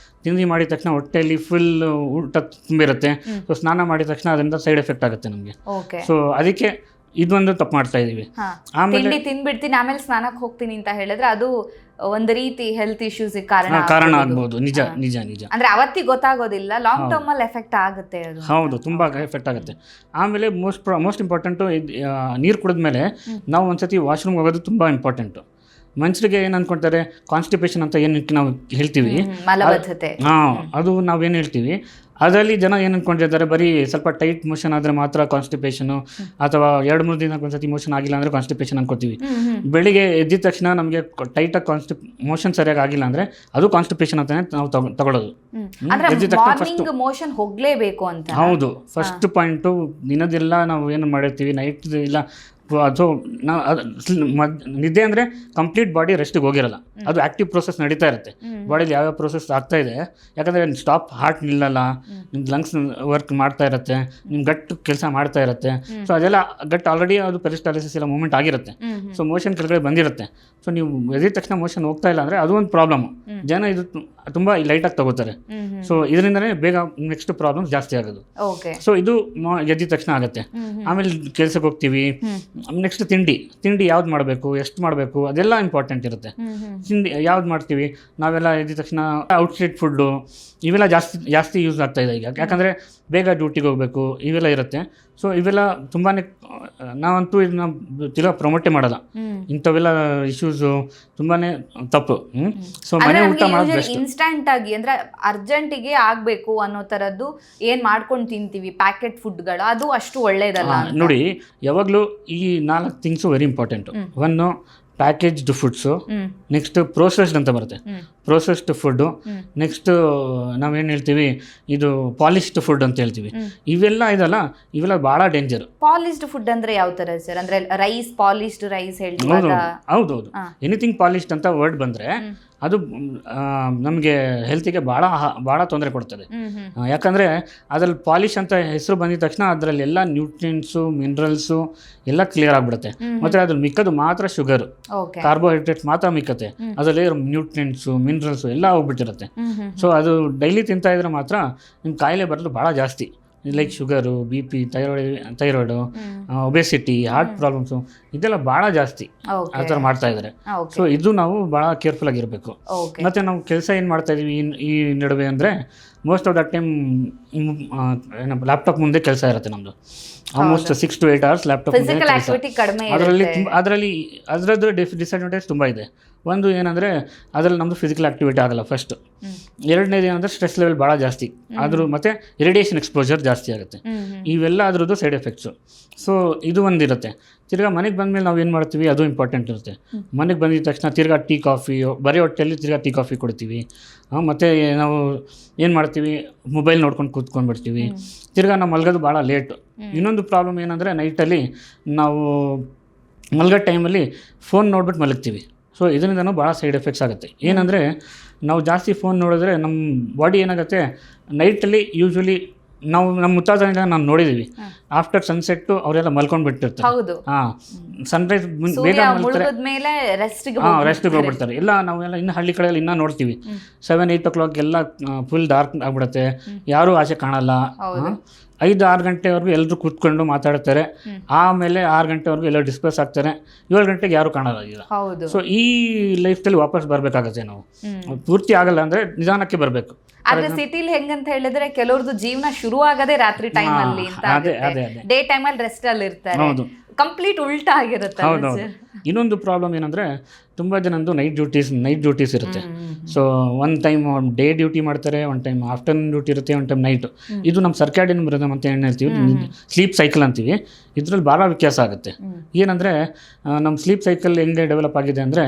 ತಿಂಡಿ ಮಾಡಿದ ತಕ್ಷಣ ಹೊಟ್ಟೆಯಲ್ಲಿ ಫುಲ್ ಊಟ ತುಂಬಿರುತ್ತೆ. ಸೊ ಸ್ನಾನ ಮಾಡಿದ ತಕ್ಷಣ ಅದರಿಂದ ಸೈಡ್ ಎಫೆಕ್ಟ್ ಆಗುತ್ತೆ ನಮಗೆ. ಸೊ ಅದಕ್ಕೆ ಇದೊಂದು ತಪ್ಪು ಮಾಡ್ತಾ ಇದೀವಿ. ಆಮೇಲೆ ತಿಂದ್ಬಿಡ್ತೀನಿ ಆಮೇಲೆ ಸ್ನಾನಕ್ಕೆ ಹೋಗ್ತೀನಿ ಅಂತ ಹೇಳಿದ್ರೆ ಅದು ಒಂದು ರೀತಿ ಹೆಲ್ತ್ ಇಶ್ಯೂಸ್ ಕಾರಣ ಆಗ್ಬೋದು. ನಿಜ ಅಂದ್ರೆ ಅವತ್ತಿಗೆ ಗೊತ್ತಾಗೋದಿಲ್ಲ, ಲಾಂಗ್ ಟರ್ಮ್ ಅಲ್ಲಿ ಎಫೆಕ್ಟ್ ಆಗುತ್ತೆ ಅದು. ಹೌದು, ತುಂಬಾ ಎಫೆಕ್ಟ್ ಆಗುತ್ತೆ. ಆಮೇಲೆ ಮೋಸ್ಟ್ ಇಂಪಾರ್ಟೆಂಟು, ನೀರು ಕುಡಿದ್ಮೇಲೆ ನಾವು ಒಂದ್ಸತಿ ವಾಶ್ರೂಮ್ ಹೋಗೋದು ತುಂಬಾ ಇಂಪಾರ್ಟೆಂಟು. ಮನುಷ್ಯರಿಗೆ ಏನು ಅನ್ಕೊಳ್ತಾರೆ, ಕಾನ್ಸ್ಟಿಪೇಷನ್ ಅಂತ ಏನು ನಾವು ಹೇಳ್ತೀವಿ, ಅದು ನಾವೇನು ಹೇಳ್ತೀವಿ, ಅದರಲ್ಲಿ ಜನ ಏನು ಅನ್ಕೊಂಡಿರ್ತಾರೆ, ಬರೀ ಸ್ವಲ್ಪ ಟೈಟ್ ಮೋಷನ್ ಆದರೆ ಮಾತ್ರ ಕಾನ್ಸ್ಟಿಪೇಷನು, ಅಥವಾ 2-3 ದಿನಕ್ಕೆ ಒಂದ್ಸತಿ ಮೋಷನ್ ಆಗಿಲ್ಲ ಅಂದರೆ ಕಾನ್ಸ್ಟಿಪೇಷನ್ ಅನ್ಕೋತೀವಿ. ಬೆಳಿಗ್ಗೆ ಎದ್ದಿದ ತಕ್ಷಣ ನಮಗೆ ಟೈಟಾಗಿ ಮೋಷನ್ ಸರಿಯಾಗಿ ಆಗಿಲ್ಲ ಅಂದರೆ ಅದು ಕಾನ್ಸ್ಟಿಪೇಷನ್ ಅಂತಾನೆ ನಾವು ತಗೊಳ್ಳೋದು. ಎದ್ದಿದ ತಕ್ಷಣ ಫಸ್ಟ್ ಮೋಷನ್ ಹೋಗಲೇಬೇಕು ಅಂತ. ಹೌದು, ಫಸ್ಟ್ ಪಾಯಿಂಟು. ದಿನದೆಲ್ಲ ನಾವು ಏನು ಮಾಡಿರ್ತೀವಿ, ನೈಟ್ ಇಲ್ಲ ಅದು ನಿದ್ದೆ ಅಂದರೆ ಕಂಪ್ಲೀಟ್ ಬಾಡಿ ರೆಸ್ಟಿಗೆ ಹೋಗಿರಲ್ಲ, ಅದು ಆ್ಯಕ್ಟಿವ್ ಪ್ರೋಸೆಸ್ ನಡೀತಾ ಇರುತ್ತೆ. ಬಾಡಿಲಿ ಯಾವ್ಯಾವ ಪ್ರೋಸೆಸ್ ಆಗ್ತಾ ಇದೆ, ಯಾಕಂದರೆ ಸ್ಟಾಪ್ ಹಾರ್ಟ್ ನಿಲ್ಲಲ್ಲ, ನಿಮ್ಮ ಲಂಗ್ಸ್ ವರ್ಕ್ ಮಾಡ್ತಾ ಇರುತ್ತೆ, ನಿಮ್ಮ ಗಟ್ ಕೆಲಸ ಮಾಡ್ತಾ ಇರುತ್ತೆ. ಸೊ ಅದೆಲ್ಲ ಗಟ್ ಆಲ್ರೆಡಿ ಅದು ಪೆರಿಸ್ಟಾಲಿಸಿಸ್ ಎಲ್ಲ ಮೂವ್ಮೆಂಟ್ ಆಗಿರುತ್ತೆ. ಸೊ ಮೋಷನ್ ಕೆಳಗಡೆ ಬಂದಿರುತ್ತೆ. ಸೊ ನೀವು ಎದ್ದಿದ ತಕ್ಷಣ ಮೋಷನ್ ಹೋಗ್ತಾ ಇಲ್ಲ ಅಂದರೆ ಅದು ಒಂದು ಪ್ರಾಬ್ಲಮ್. ಜನ ಇದು ತುಂಬ ಲೈಟಾಗಿ ತಗೋತಾರೆ. ಸೊ ಇದರಿಂದನೇ ಬೇಗ ನೆಕ್ಸ್ಟ್ ಪ್ರಾಬ್ಲಮ್ಸ್ ಜಾಸ್ತಿ ಆಗೋದು. ಸೊ ಇದು ಎದ್ದಿದ ತಕ್ಷಣ ಆಗುತ್ತೆ. ಆಮೇಲೆ ಕೆಲ್ಸಕ್ಕೆ ಹೋಗ್ತೀವಿ, ನೆಕ್ಸ್ಟ್ ತಿಂಡಿ ಯಾವ್ದು ಮಾಡಬೇಕು, ಎಷ್ಟು ಮಾಡಬೇಕು, ಅದೆಲ್ಲ ಇಂಪಾರ್ಟೆಂಟ್ ಇರುತ್ತೆ. ತಿಂಡಿ ಯಾವ್ದು ಮಾಡ್ತೀವಿ ನಾವೆಲ್ಲ ಎದ್ದ ತಕ್ಷಣ, ಔಟ್ಸೈಡ್ ಫುಡ್ಡು ಇವೆಲ್ಲ ಜಾಸ್ತಿ ಯೂಸ್ ಆಗ್ತಾ ಇದೆ ಈಗ. ಯಾಕಂದರೆ ಬೇಗ ಡ್ಯೂಟಿಗೆ ಹೋಗಬೇಕು, ಇವೆಲ್ಲ ಇರುತ್ತೆ. ಸೊ ಇವೆಲ್ಲ ತುಂಬಾ, ನಾವಂತೂ ಇದನ್ನ ತಿರ್ಗಾ ಪ್ರಮೋಟೇ ಮಾಡಲ್ಲ. ಇಂಥವೆಲ್ಲ ಇಶ್ಯೂಸು ತುಂಬಾ ತಪ್ಪು. ಸೊ ಮನೆ ಊಟ ಮಾಡೋದು ಬೆಸ್ಟ್. ಇನ್ಸ್ಟಂಟ್ ಆಗಿ ಅಂದರೆ ಅರ್ಜೆಂಟಿಗೆ ಆಗಬೇಕು ಅನ್ನೋ ಥರದ್ದು ಏನು ಮಾಡ್ಕೊಂಡು ತಿಂತೀವಿ ಪ್ಯಾಕೆಟ್ ಫುಡ್ಗಳು, ಅದು ಅಷ್ಟು ಒಳ್ಳೇದಲ್ಲ. ನೋಡಿ, ಯಾವಾಗಲೂ ಈ 4 ಥಿಂಗ್ಸು ವೆರಿ ಇಂಪಾರ್ಟೆಂಟು. ಒಂದು ಪ್ಯಾಕೇಜ್ಡ್ ಫುಡ್ಸು, ನೆಕ್ಸ್ಟ್ ಪ್ರೋಸೆಸ್ಡ್ ಅಂತ ಬರುತ್ತೆ, ಪ್ರೋಸೆಸ್ಡ್ ಫುಡ್ಡು, ನೆಕ್ಸ್ಟ್ ನಾವೇನು ಹೇಳ್ತೀವಿ ಇದು ಪಾಲಿಶ್ಡ್ ಫುಡ್ ಅಂತ ಹೇಳ್ತೀವಿ. ಇವೆಲ್ಲ ಇದಲ್ಲ, ಇವೆಲ್ಲ ಭಾಳ ಡೇಂಜರ್. ಪಾಲಿಶ್ಡ್ ಫುಡ್ ಅಂದರೆ ಯಾವ ಥರ ಸರ್? ಅಂದರೆ ರೈಸ್, ಪಾಲಿಶ್ಡ್ ರೈಸ್ ಹೇಳ್ತೀವಿ. ಹೌದು, ಎನಿಥಿಂಗ್ ಪಾಲಿಶ್ಡ್ ಅಂತ ವರ್ಡ್ ಬಂದರೆ ಅದು ನಮಗೆ ಹೆಲ್ತಿಗೆ ಭಾಳ ತೊಂದರೆ ಕೊಡ್ತದೆ. ಯಾಕಂದರೆ ಅದರಲ್ಲಿ ಪಾಲಿಶ್ ಅಂತ ಹೆಸರು ಬಂದಿದ ತಕ್ಷಣ ಅದರಲ್ಲಿ ಎಲ್ಲ ನ್ಯೂಟ್ರಿಯೆಂಟ್ಸು, ಮಿನರಲ್ಸು ಎಲ್ಲ ಕ್ಲಿಯರ್ ಆಗಿಬಿಡುತ್ತೆ. ಮತ್ತು ಅದ್ರಲ್ಲಿ ಮಿಕ್ಕದು ಮಾತ್ರ ಶುಗರು, ಕಾರ್ಬೋಹೈಡ್ರೇಟ್ಸ್ ಮಾತ್ರ ಮಿಕ್ಕತ್ತೆ. ಅದರಲ್ಲಿ ನ್ಯೂಟ್ರಿಯೆಂಟ್ಸು, ಮಿನರಲ್ಸು ಎಲ್ಲ ಹೋಗ್ಬಿಟ್ಟಿರುತ್ತೆ. ಸೊ ಅದು ಡೈಲಿ ತಿಂತಾ ಇದ್ರೆ ಮಾತ್ರ ನಿಮ್ಮ ಕಾಯಿಲೆ ಬರಲು ಭಾಳ ಜಾಸ್ತಿ. Like sugar, BP, thyroid, obesity, heart problems ಇದೆಲ್ಲ ಭಾಳ ಜಾಸ್ತಿ ಆ ಥರ ಮಾಡ್ತಾ ಇದ್ದಾರೆ. ಸೊ ಇದು ನಾವು ಭಾಳ ಕೇರ್ಫುಲ್ ಆಗಿರಬೇಕು. ಮತ್ತು ನಾವು ಕೆಲಸ ಏನು ಮಾಡ್ತಾ ಇದೀವಿ ಈ ನಡುವೆ ಅಂದರೆ, most of the time laptop ಮುಂದೆ ಕೆಲಸ ಇರುತ್ತೆ ನಮ್ಮದು. ಆಲ್ಮೋಸ್ಟ್ 6 to 8 hours ಲ್ಯಾಪ್ಟಾಪ್ ಮುಂದೆ ಕೆಲಸ. ಅದರದ್ದು ಡಿಸ್ಅಡ್ವಾಂಟೇಜ್ ತುಂಬ ಇದೆ. ಒಂದು ಏನಂದರೆ ಅದರಲ್ಲಿ ನಮ್ಮದು ಫಿಸಿಕಲ್ ಆ್ಯಕ್ಟಿವಿಟಿ ಆಗಲ್ಲ ಫಸ್ಟ್. ಎರಡನೇದು ಏನಂದರೆ ಸ್ಟ್ರೆಸ್ ಲೆವೆಲ್ ಭಾಳ ಜಾಸ್ತಿ ಆದರೂ, ಮತ್ತು ರೇಡಿಯೇಷನ್ ಎಕ್ಸ್ಪೋಜರ್ ಜಾಸ್ತಿ ಆಗುತ್ತೆ. ಇವೆಲ್ಲ ಅದರದ್ದು ಸೈಡ್ ಎಫೆಕ್ಟ್ಸು. ಸೊ ಇದು ಒಂದಿರುತ್ತೆ. ತಿರ್ಗಾ ಮನೆಗೆ ಬಂದಮೇಲೆ ನಾವು ಏನು ಮಾಡ್ತೀವಿ, ಅದು ಇಂಪಾರ್ಟೆಂಟ್ ಇರುತ್ತೆ. ಮನೆಗೆ ಬಂದಿದ ತಕ್ಷಣ ತಿರ್ಗಾ ಟೀ ಕಾಫಿ, ಬರೀ ಹೊಟ್ಟೆಯಲ್ಲಿ ತಿರ್ಗಾ ಟೀ ಕಾಫಿ ಕೊಡ್ತೀವಿ. ಮತ್ತು ನಾವು ಏನು ಮಾಡ್ತೀವಿ, ಮೊಬೈಲ್ ನೋಡ್ಕೊಂಡು ಕೂತ್ಕೊಂಡ್ಬಿಡ್ತೀವಿ. ತಿರ್ಗಾ ನಾವು ಮಲಗೋದು ಭಾಳ ಲೇಟು. ಇನ್ನೊಂದು ಪ್ರಾಬ್ಲಮ್ ಏನಂದರೆ, ನೈಟಲ್ಲಿ ನಾವು ಮಲಗೋ ಟೈಮಲ್ಲಿ ಫೋನ್ ನೋಡ್ಬಿಟ್ಟು ಮಲಗ್ತೀವಿ. ಸೊ ಇದರಿಂದನೂ ಭಾಳ ಸೈಡ್ ಎಫೆಕ್ಟ್ಸ್ ಆಗುತ್ತೆ. ಏನಂದರೆ, ನಾವು ಜಾಸ್ತಿ ಫೋನ್ ನೋಡಿದ್ರೆ ನಮ್ಮ ಬಾಡಿ ಏನಾಗುತ್ತೆ, ನೈಟಲ್ಲಿ ಯೂಶ್ವಲಿ ನಮ್ಮ ಮುತ್ತಾಜನಿಂದ ನಾವು ನೋಡಿದ್ದೀವಿ, ಆಫ್ಟರ್ ಸನ್ಸೆಟ್ಟು ಅವರೆಲ್ಲ ಮಲ್ಕೊಂಡು ಬಿಟ್ಟಿರ್ತಾರೆ. ಸನ್ರೈಸ್ ಬೇಗ ರೆಸ್ಟಿಗೆ ಹೋಗ್ಬಿಡ್ತಾರೆ. ಇಲ್ಲ ನಾವೆಲ್ಲ ಇನ್ನು ಹಳ್ಳಿ ಕಡೆಯಲ್ಲಿ ಇನ್ನೂ ನೋಡ್ತೀವಿ, 7-8 o'clock ಎಲ್ಲ ಫುಲ್ ಡಾರ್ಕ್ ಆಗ್ಬಿಡುತ್ತೆ, ಯಾರೂ ಆಚೆ ಕಾಣಲ್ಲ. 5-6 ಗಂಟೆವರೆಗೂ ಎಲ್ಲರೂ ಕೂತ್ಕೊಂಡು ಮಾತಾಡ್ತಾರೆ. ಆಮೇಲೆ 6 ಗಂಟೆವರೆಗೂ ಎಲ್ಲರೂ ಡಿಸ್ಕಸ್ ಆಗ್ತಾರೆ. 7 ಗಂಟೆಗೆ ಯಾರು ಕಾಣೋದಿಲ್ಲ. ಸೊ ಈ ಲೈಫ್ದಲ್ಲಿ ವಾಪಸ್ ಬರಬೇಕಾಗತ್ತೆ ನಾವು. ಪೂರ್ತಿ ಆಗಲ್ಲ ಅಂದರೆ ನಿಧಾನಕ್ಕೆ ಬರಬೇಕು. ಆದ್ರೆ ಸಿಟಿಲಿ ಹೆಂಗಂತ ಹೇಳಿದ್ರೆ ಕೆಲವ್ರದ್ದು ಜೀವನ ಶುರು ಆಗದೆ ರಾತ್ರಿ ಟೈಮ್ ಅಲ್ಲಿ ಡೇ ಟೈಮ್ ಅಲ್ಲಿ ರೆಸ್ಟ್ ಅಲ್ಲಿ ಇರ್ತಾರೆ. ಕಂಪ್ಲೀಟ್ ಉಲ್ಟಾ ಆಗಿರುತ್ತೆ. ಹೌದೌದು. ಇನ್ನೊಂದು ಪ್ರಾಬ್ಲಮ್ ಏನಂದರೆ ತುಂಬ ಜನಂದು ನೈಟ್ ಡ್ಯೂಟೀಸ್ ಇರುತ್ತೆ. So one time day duty ಮಾಡ್ತಾರೆ, ಒನ್ ಟೈಮ್ ಆಫ್ಟರ್ನೂನ್ ಡ್ಯೂಟಿ ಇರುತ್ತೆ, ಒನ್ ಟೈಮ್ ನೈಟು. ಇದು ನಮ್ಮ ಸರ್ಕ್ಯಾಡಿಯನ್ ರಿದಮ್ ಅಂತ ಏನು ಹೇಳ್ತೀವಿ, ಸ್ಲೀಪ್ ಸೈಕಲ್ ಅಂತೀವಿ. ಇದರಲ್ಲಿ ಭಾಳ ವ್ಯತ್ಯಾಸ ಆಗುತ್ತೆ. ಏನಂದರೆ ನಮ್ಮ ಸ್ಲೀಪ್ ಸೈಕಲ್ ಹೆಂಗೆ ಡೆವಲಪ್ ಆಗಿದೆ ಅಂದರೆ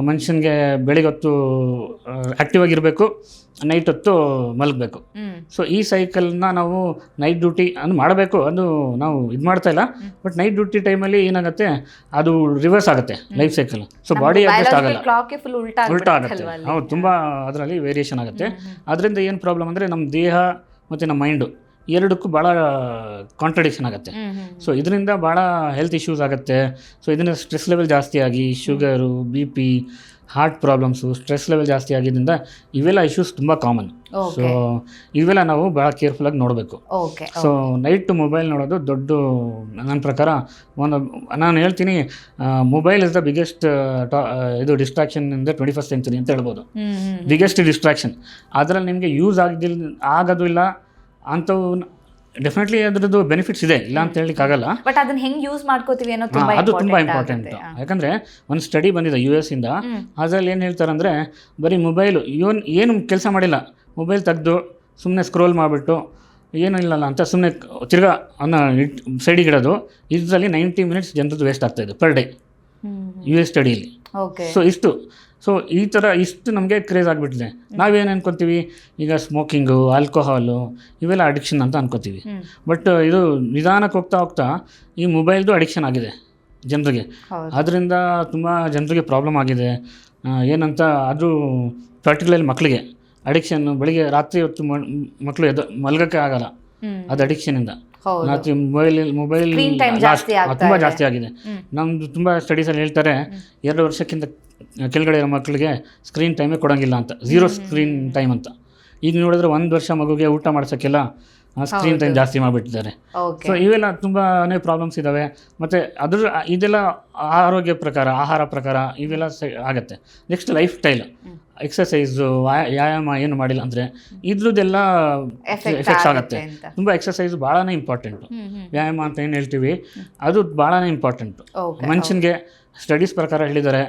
ಮನುಷ್ಯನಿಗೆ ಬೆಳಿಗ್ಗೆ ಹೊತ್ತು ಆ್ಯಕ್ಟಿವ್ ಆಗಿರಬೇಕು, ನೈಟ್ ಹೊತ್ತು ಮಲಗಬೇಕು. ಸೊ ಈ ಸೈಕಲ್ನ ನಾವು ನೈಟ್ ಡ್ಯೂಟಿ ಅದು ಮಾಡಬೇಕು, ಅದು ನಾವು ಇದು ಮಾಡ್ತಾ ಇಲ್ಲ. ಬಟ್ ನೈಟ್ ಡ್ಯೂಟಿ ಟೈಮಲ್ಲಿ ಏನಾಗುತ್ತೆ, ಅದು ರಿವರ್ಸ್ ಆಗುತ್ತೆ life cycle. So body adjust ಆಗಲ್ಲ, ಉಲ್ಟಾ ಆಗುತ್ತೆ. ಹೌದು, ತುಂಬ ಅದರಲ್ಲಿ ವೇರಿಯೇಷನ್ ಆಗುತ್ತೆ. ಅದರಿಂದ ಏನು ಪ್ರಾಬ್ಲಮ್ ಅಂದರೆ ನಮ್ಮ ದೇಹ ಮತ್ತು ನಮ್ಮ ಮೈಂಡು ಎರಡಕ್ಕೂ ಭಾಳ ಕಾಂಟ್ರಡಿಕ್ಷನ್ ಆಗುತ್ತೆ. ಸೊ ಇದರಿಂದ ಭಾಳ ಹೆಲ್ತ್ ಇಶ್ಯೂಸ್ ಆಗುತ್ತೆ. ಸೊ ಇದರಿಂದ ಸ್ಟ್ರೆಸ್ ಲೆವೆಲ್ ಜಾಸ್ತಿ ಆಗಿ sugar, BP, heart problems, stress level ಜಾಸ್ತಿ ಆಗಿದ್ದರಿಂದ ಇವೆಲ್ಲ ಇಶ್ಯೂಸ್ ತುಂಬ ಕಾಮನ್. ಸೊ ಇವೆಲ್ಲ ನಾವು ಭಾಳ ಕೇರ್ಫುಲ್ಲಾಗಿ ನೋಡಬೇಕು. ಸೊ ನೈಟ್ ಮೊಬೈಲ್ ನೋಡೋದು ದೊಡ್ಡ, ನನ್ನ ಪ್ರಕಾರ ನಾನು ಹೇಳ್ತೀನಿ, ಮೊಬೈಲ್ ಇಸ್ ದ ಬಿಗ್ಗೆಸ್ಟ್ ಇದು distraction in the 21st century ಅಂತ ಹೇಳ್ಬೋದು. Biggest distraction. ಅದರಲ್ಲಿ ನಿಮಗೆ ಯೂಸ್ ಆಗೋದಿಲ್ಲ ಅಂಥವು ಡೆಫಿನೆಟ್ಲಿ ಅದ್ರದ್ದು ಬೆನಿಫಿಟ್ಸ್ ಇದೆ, ಇಲ್ಲ ಅಂತ ಹೇಳಲಿಕ್ಕಾಗಲ್ಲ. ಬಟ್ ಅದನ್ನ ಹೆಂಗೆ ಯೂಸ್ ಮಾಡ್ಕೋತೀವಿ ಅನ್ನೋದು ಅದು ತುಂಬ ಇಂಪಾರ್ಟೆಂಟ್. ಯಾಕಂದರೆ ಒಂದು ಸ್ಟಡಿ ಬಂದಿದೆ US ಇಂದ. ಅದರಲ್ಲಿ ಏನು ಹೇಳ್ತಾರೆ ಅಂದರೆ, ಬರೀ ಮೊಬೈಲು ಏನು ಕೆಲಸ ಮಾಡಿಲ್ಲ, ಮೊಬೈಲ್ ತೆಗೆದು ಸುಮ್ಮನೆ ಸ್ಕ್ರೋಲ್ ಮಾಡಿಬಿಟ್ಟು ಏನೂ ಇಲ್ಲಲ್ಲ ಅಂತ ಸುಮ್ಮನೆ ತಿರ್ಗಾ ಸೈಡಿಗಿಡೋದು, ಇದರಲ್ಲಿ 90 minutes ಜನರದ್ದು ವೇಸ್ಟ್ ಆಗ್ತಾಯಿದೆ ಪರ್ ಡೇ US ಸ್ಟಡಿಯಲ್ಲಿ. ಸೊ ಇಷ್ಟು ನಮಗೆ ಕ್ರೇಜ್ ಆಗಿಬಿಟ್ಟಿದೆ. ನಾವೇನು ಅನ್ಕೊತೀವಿ, ಈಗ ಸ್ಮೋಕಿಂಗು, ಆಲ್ಕೋಹಾಲು ಇವೆಲ್ಲ ಅಡಿಕ್ಷನ್ ಅಂತ ಅನ್ಕೋತೀವಿ. ಬಟ್ ಇದು ನಿಧಾನಕ್ಕೆ ಹೋಗ್ತಾ ಈ ಮೊಬೈಲ್ದು ಅಡಿಕ್ಷನ್ ಆಗಿದೆ ಜನರಿಗೆ. ಅದರಿಂದ ತುಂಬ ಜನರಿಗೆ ಪ್ರಾಬ್ಲಮ್ ಆಗಿದೆ. ಏನಂತ ಅದು ಪರ್ಟಿಕ್ಯುಲರ್ಲಿ ಮಕ್ಕಳಿಗೆ ಅಡಿಕ್ಷನ್ನು. ಬೆಳಿಗ್ಗೆ ರಾತ್ರಿ ಹೊತ್ತು ಮಕ್ಕಳು ಮಲಗೋಕ್ಕೆ ಆಗಲ್ಲ, ಅದು ಅಡಿಕ್ಷನಿಂದ. ರಾತ್ರಿ ಮೊಬೈಲ್ ತುಂಬ ಜಾಸ್ತಿ ಆಗಿದೆ. ನಮ್ಮದು ತುಂಬ ಸ್ಟಡೀಸಲ್ಲಿ ಹೇಳ್ತಾರೆ, 2 ವರ್ಷಕ್ಕಿಂತ ಕೆಳಗಡೆ ಇರೋ ಮಕ್ಕಳಿಗೆ ಸ್ಕ್ರೀನ್ ಟೈಮೇ ಕೊಡೋಂಗಿಲ್ಲ ಅಂತ, 0 ಸ್ಕ್ರೀನ್ ಟೈಮ್ ಅಂತ. ಈಗ ನೋಡಿದ್ರೆ 1 ವರ್ಷ ಮಗುಗೆ ಊಟ ಮಾಡ್ಸೋಕ್ಕೆಲ್ಲ ಸ್ಕ್ರೀನ್ ಟೈಮ್ ಜಾಸ್ತಿ ಮಾಡಿಬಿಟ್ಟಿದ್ದಾರೆ. ಸೊ ಇವೆಲ್ಲ ತುಂಬಾ ಪ್ರಾಬ್ಲಮ್ಸ್ ಇದ್ದಾವೆ. ಮತ್ತು ಇದೆಲ್ಲ ಆಹಾರ ಪ್ರಕಾರ ಇವೆಲ್ಲ ಆಗುತ್ತೆ. ನೆಕ್ಸ್ಟ್ ಲೈಫ್ ಸ್ಟೈಲ್, ಎಕ್ಸಸೈಸು, ವ್ಯಾಯಾಮ ಏನು ಮಾಡಿಲ್ಲ ಅಂದರೆ ಇದ್ರದ್ದೆಲ್ಲ ಎಫೆಕ್ಟ್ಸ್ ಆಗುತ್ತೆ. ತುಂಬ ಎಕ್ಸಸೈಸು ಭಾಳನೇ ಇಂಪಾರ್ಟೆಂಟು. ವ್ಯಾಯಾಮ ಅಂತ ಏನು ಹೇಳ್ತೀವಿ ಅದು ಭಾಳನೇ ಇಂಪಾರ್ಟೆಂಟು ಮನುಷ್ಯನಿಗೆ. ಸ್ಟಡೀಸ್ ಪ್ರಕಾರ ಹೇಳಿದ್ದಾರೆ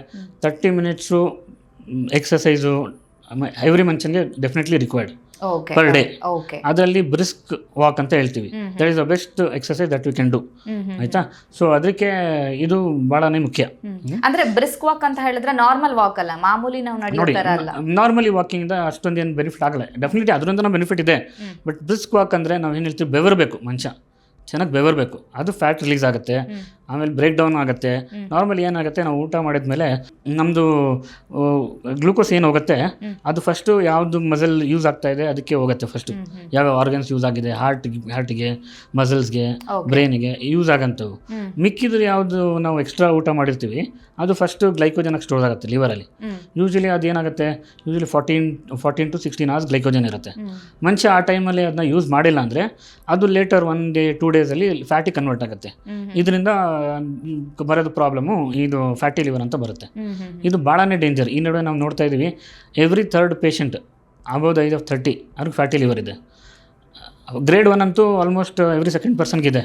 30 minutes ಎಕ್ಸಸೈಸು ಎವ್ರಿ ಮನುಷ್ಯನಿಗೆ ಡೆಫಿನೆಟ್ಲಿ ರಿಕ್ವೈರ್ಡ್ ಪರ್ ಡೇ. ಅದರಲ್ಲಿ ಬ್ರಿಸ್ಕ್ ವಾಕ್ ಅಂತ ಹೇಳ್ತೀವಿ. That is the best exercise that we can do. ಆಯ್ತಾ? ಸೊ ಅದಕ್ಕೆ ಇದು ಬಹಳನೇ ಮುಖ್ಯ. ಅಂದ್ರೆ ಬ್ರಿಸ್ಕ್ ವಾಕ್ ಅಂತ ಹೇಳಿದ್ರೆ ನಾರ್ಮಲ್ ವಾಕ್ ಅಲ್ಲ, ಮಾಮೂಲಿ ನಾವು ನಡೆಯೋ ತರ ಅಲ್ಲ. ನಾರ್ಮಲಿ ವಾಕಿಂಗ್ ಇಂದ ಅಷ್ಟೊಂದು ಏನು ಬೆನಿಫಿಟ್ ಆಗಲ್ಲ. ಡೆಫಿನೆಟ್ಲಿ ಅದರಿಂದ ಬೆನಿಫಿಟ್ ಇದೆ. ಬಟ್ ಬ್ರಿಸ್ಕ್ ವಾಕ್ ಅಂದರೆ ನಾವು ಏನು ಹೇಳ್ತೀವಿ, ಬೆವರಬೇಕು, ಮನುಷ್ಯ ಚೆನ್ನಾಗಿ ಬೆವರಬೇಕು. ಅದು ಫ್ಯಾಟ್ ರಿಲೀಸ್ ಆಗುತ್ತೆ, ಆಮೇಲೆ ಬ್ರೇಕ್ ಡೌನ್ ಆಗುತ್ತೆ. ನಾರ್ಮಲಿ ಏನಾಗುತ್ತೆ, ನಾವು ಊಟ ಮಾಡಿದ್ಮೇಲೆ ನಮ್ಮದು ಗ್ಲೂಕೋಸ್ ಏನು ಹೋಗುತ್ತೆ ಅದು ಫಸ್ಟು ಯಾವುದು ಮಸಲ್ ಯೂಸ್ ಆಗ್ತಾ ಇದೆ ಅದಕ್ಕೆ ಹೋಗುತ್ತೆ. ಫಸ್ಟು ಯಾವ ಆರ್ಗನ್ಸ್ ಯೂಸ್ ಆಗಿದೆ, ಹಾರ್ಟಿಗೆ, ಮಸಲ್ಸ್ಗೆ, ಬ್ರೈನಿಗೆ ಯೂಸ್ ಆಗಂಥವು. ಮಿಕ್ಕಿದ್ರೆ ಯಾವುದು ನಾವು ಎಕ್ಸ್ಟ್ರಾ ಊಟ ಮಾಡಿರ್ತೀವಿ ಅದು ಫಸ್ಟು ಗ್ಲೈಕೋಜನಾಗಿ ಸ್ಟೋರ್ ಆಗುತ್ತೆ ಲಿವರಲ್ಲಿ. ಯೂಶಲಿ ಅದೇನಾಗುತ್ತೆ, ಯೂಶಲಿ 14 to 16 hours ಗ್ಲೈಕೋಜನ್ ಇರುತ್ತೆ. ಮನುಷ್ಯ ಆ ಟೈಮಲ್ಲಿ ಅದನ್ನ ಯೂಸ್ ಮಾಡಿಲ್ಲ ಅಂದರೆ ಅದು later 1 day 2 days fatty convert ಆಗುತ್ತೆ. ಇದರಿಂದ ಬರೋದು ಪ್ರಾಬ್ಲಮ್ಮು ಇದು ಫ್ಯಾಟಿ ಲಿವರ್ ಅಂತ ಬರುತ್ತೆ. ಇದು ಭಾಳನೇ ಡೇಂಜರ್. ಈ ನಡುವೆ ನಾವು ನೋಡ್ತಾ ಇದ್ದೀವಿ, every 3rd patient above the age of 30 ಅವ್ರಿಗೆ ಫ್ಯಾಟಿ ಲಿವರ್ ಇದೆ. Grade 1 ಅಂತೂ ಆಲ್ಮೋಸ್ಟ್ ಎವ್ರಿ 2nd person ಇದೆ.